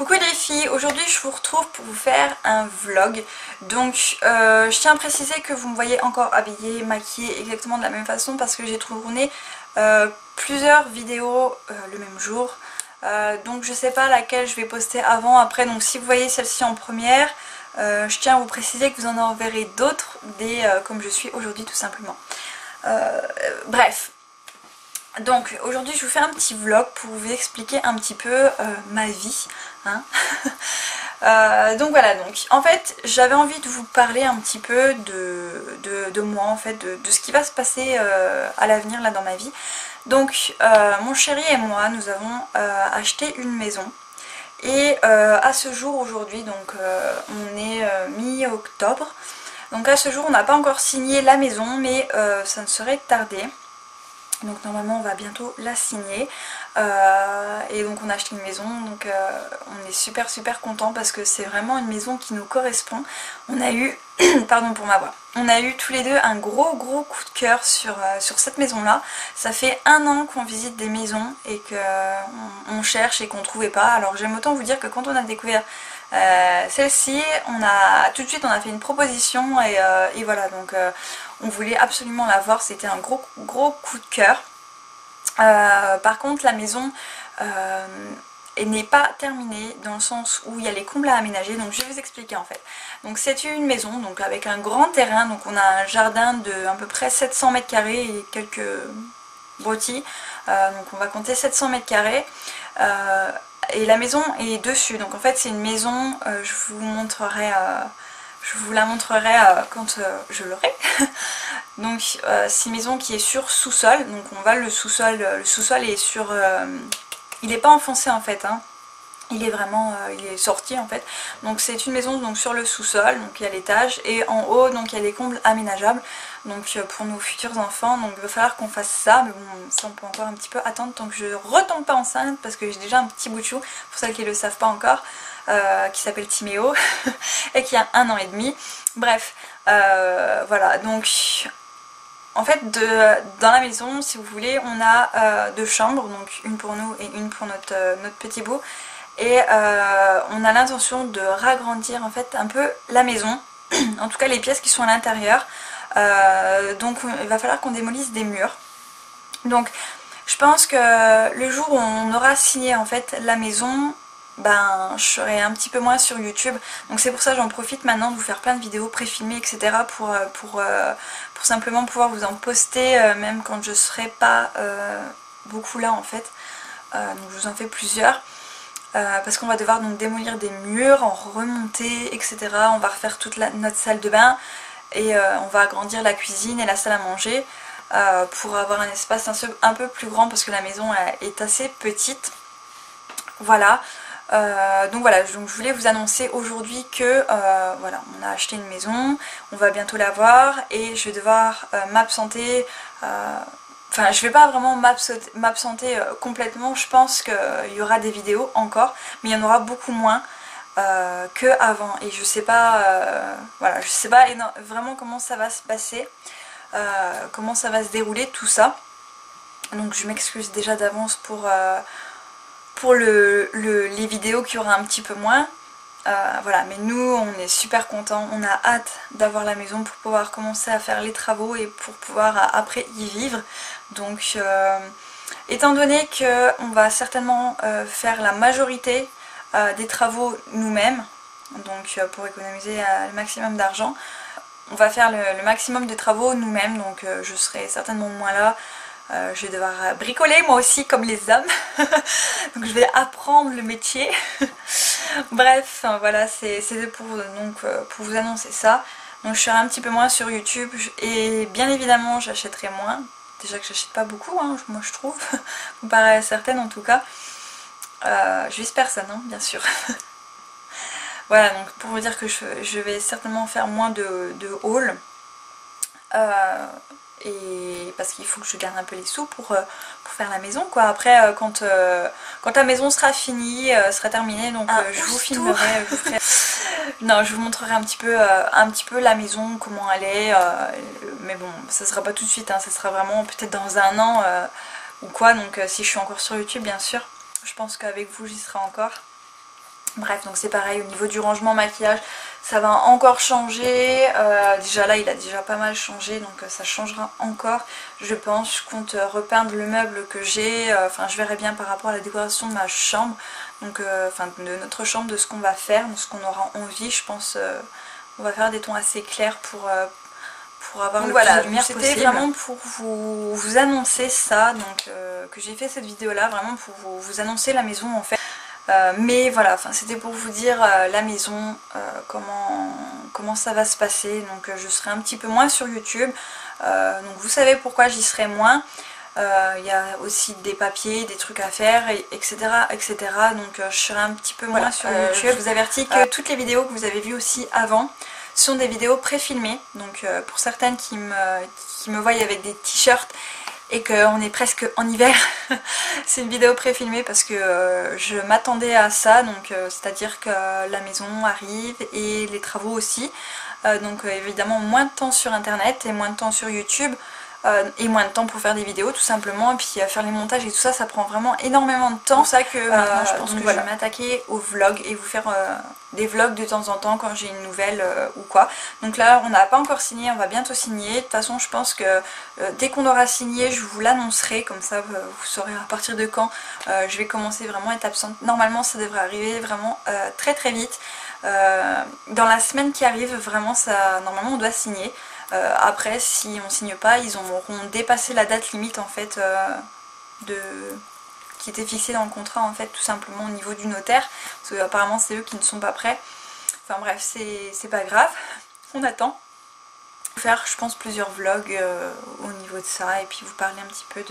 Coucou les filles, aujourd'hui je vous retrouve pour vous faire un vlog. Donc je tiens à préciser que vous me voyez encore habillée, maquillée exactement de la même façon parce que j'ai tourné plusieurs vidéos le même jour. Donc je sais pas laquelle je vais poster avant, après, donc si vous voyez celle-ci en première, je tiens à vous préciser que vous en enverrez d'autres comme je suis aujourd'hui tout simplement. Bref. Donc aujourd'hui je vous fais un petit vlog pour vous expliquer un petit peu ma vie, hein. Donc voilà, donc en fait j'avais envie de vous parler un petit peu de moi, en fait, de ce qui va se passer à l'avenir là dans ma vie. Donc mon chéri et moi nous avons acheté une maison et à ce jour aujourd'hui, donc on est mi-octobre, donc à ce jour on n'a pas encore signé la maison, mais ça ne saurait tarder. Donc normalement on va bientôt la signer et donc on a acheté une maison, donc on est super content parce que c'est vraiment une maison qui nous correspond. On a eu, pardon pour ma voix, on a eu tous les deux un gros coup de cœur sur cette maison là. Ça fait 1 an qu'on visite des maisons et qu'on cherche et qu'on trouvait pas. Alors j'aime autant vous dire que quand on a découvert celle-ci, tout de suite on a fait une proposition et voilà, donc on voulait absolument la voir, c'était un gros coup de cœur. Par contre la maison n'est pas terminée dans le sens où il y a les combles à aménager, donc je vais vous expliquer en fait. Donc c'est une maison donc avec un grand terrain, donc on a un jardin de à peu près 700 mètres carrés et quelques broutilles, donc on va compter 700 mètres carrés. Et la maison est dessus, donc en fait c'est une maison, je vous la montrerai quand je l'aurai. Donc c'est une maison qui est sur sous-sol, donc on va le sous-sol est sur, il n'est pas enfoncé en fait, hein. Il est vraiment, il est sorti en fait. Donc c'est une maison donc sur le sous-sol, donc il y a l'étage, et en haut donc il y a des combles aménageables, donc pour nos futurs enfants. Donc il va falloir qu'on fasse ça, mais bon ça on peut encore un petit peu attendre tant que je retombe pas enceinte, parce que j'ai déjà un petit bout de chou, pour celles qui ne le savent pas encore, qui s'appelle Timéo et qui a 1 an et demi. Bref, voilà, donc en fait dans la maison, si vous voulez, on a 2 chambres, donc une pour nous et une pour notre petit bout. Et on a l'intention de ragrandir en fait un peu la maison, en tout cas les pièces qui sont à l'intérieur. Donc il va falloir qu'on démolisse des murs. Donc je pense que le jour où on aura signé en fait la maison, ben je serai un petit peu moins sur YouTube. Donc c'est pour ça que j'en profite maintenant de vous faire plein de vidéos préfilmées, etc. pour simplement pouvoir vous en poster même quand je serai pas beaucoup là en fait. Donc je vous en fais plusieurs. Parce qu'on va devoir donc démolir des murs, en remonter, etc. On va refaire toute notre salle de bain et on va agrandir la cuisine et la salle à manger pour avoir un espace un peu plus grand, parce que la maison est assez petite. Voilà. Donc voilà, donc je voulais vous annoncer aujourd'hui que voilà, on a acheté une maison, on va bientôt la voir et je vais devoir m'absenter. Enfin, je vais pas vraiment m'absenter complètement, je pense qu'il y aura des vidéos encore, mais il y en aura beaucoup moins que avant. Et je sais pas, voilà, je sais pas vraiment comment ça va se passer, comment ça va se dérouler tout ça. Donc je m'excuse déjà d'avance pour les vidéos qu'il y aura un petit peu moins. Voilà, mais nous on est super contents, on a hâte d'avoir la maison pour pouvoir commencer à faire les travaux et pour pouvoir après y vivre. Donc étant donné qu'on va certainement faire la majorité des travaux nous-mêmes, donc pour économiser le maximum d'argent, on va faire le maximum de travaux nous-mêmes, donc je serai certainement moins là. Je vais devoir bricoler moi aussi comme les hommes. Donc je vais apprendre le métier. Bref, voilà, c'est pour vous annoncer ça. Donc je serai un petit peu moins sur YouTube et bien évidemment j'achèterai moins. Déjà que j'achète pas beaucoup, hein, moi je trouve, comparé à certaines en tout cas. Je vise personne, hein, bien sûr. Voilà, donc pour vous dire que je vais certainement faire moins de haul. Et parce qu'il faut que je garde un peu les sous pour faire la maison quoi. Après quand la maison sera finie, sera terminée, donc je vous filmerai, non, je vous montrerai un petit peu la maison, comment elle est, mais bon ça sera pas tout de suite, hein, ça sera vraiment peut-être dans 1 an ou quoi, donc si je suis encore sur YouTube bien sûr, je pense qu'avec vous j'y serai encore. Bref, donc c'est pareil au niveau du rangement maquillage, ça va encore changer. Déjà là il a déjà pas mal changé, donc ça changera encore je pense. Je compte repeindre le meuble que j'ai, enfin je verrai bien par rapport à la décoration de ma chambre, donc enfin de notre chambre, de ce qu'on va faire, de ce qu'on aura envie. Je pense on va faire des tons assez clairs pour avoir le plus de lumière possible. C'était vraiment pour vous annoncer ça, donc que j'ai fait cette vidéo là, vraiment pour vous annoncer la maison en fait. Mais voilà, c'était pour vous dire la maison, comment ça va se passer. Donc je serai un petit peu moins sur YouTube, donc vous savez pourquoi j'y serai moins. Il y a aussi des papiers, des trucs à faire, etc. etc. Donc je serai un petit peu moins sur YouTube. Je vous avertis que toutes les vidéos que vous avez vues aussi avant sont des vidéos pré-filmées. Donc pour certaines qui me voient avec des t-shirts et qu'on est presque en hiver, c'est une vidéo pré-filmée parce que je m'attendais à ça, donc c'est à dire que la maison arrive et les travaux aussi, donc évidemment moins de temps sur internet et moins de temps sur YouTube, et moins de temps pour faire des vidéos tout simplement, et puis faire les montages et tout ça, ça prend vraiment énormément de temps. C'est pour ça que maintenant je pense que je vais m'attaquer aux vlogs et vous faire des vlogs de temps en temps quand j'ai une nouvelle ou quoi. Donc là on n'a pas encore signé, on va bientôt signer. De toute façon je pense que dès qu'on aura signé je vous l'annoncerai, comme ça vous saurez à partir de quand je vais commencer vraiment à être absente. Normalement ça devrait arriver vraiment très très vite. Dans la semaine qui arrive vraiment normalement on doit signer. Après si on signe pas, ils auront dépassé la date limite en fait qui était fixée dans le contrat en fait, tout simplement au niveau du notaire, parce que apparemment c'est eux qui ne sont pas prêts. Enfin bref, c'est pas grave, on attend. Faire je pense plusieurs vlogs au niveau de ça, et puis vous parler un petit peu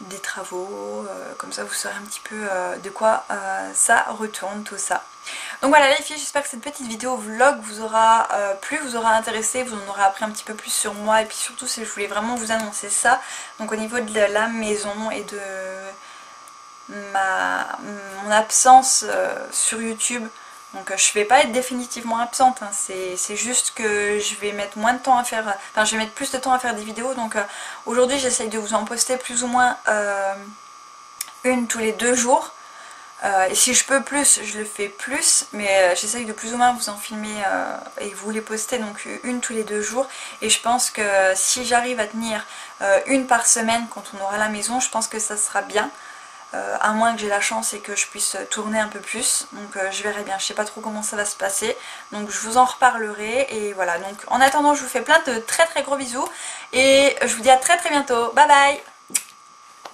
des travaux, comme ça vous saurez un petit peu de quoi ça retourne tout ça. Donc voilà les filles, j'espère que cette petite vidéo vlog vous aura plu, vous aura intéressé, vous en aurez appris un petit peu plus sur moi, et puis surtout je voulais vraiment vous annoncer ça. Donc au niveau de la maison et de mon absence sur YouTube, donc je vais pas être définitivement absente, hein. C'est juste que je vais mettre moins de temps à faire, enfin je vais mettre plus de temps à faire des vidéos. Donc aujourd'hui j'essaye de vous en poster plus ou moins une tous les 2 jours. Et si je peux plus, je le fais plus, mais j'essaye de plus ou moins vous en filmer et vous les poster, donc une tous les 2 jours. Et je pense que si j'arrive à tenir une par semaine quand on aura la maison, je pense que ça sera bien. À moins que j'ai la chance et que je puisse tourner un peu plus, donc je verrai bien, je sais pas trop comment ça va se passer, donc je vous en reparlerai. Et voilà, donc en attendant je vous fais plein de très très gros bisous et je vous dis à très très bientôt, bye bye.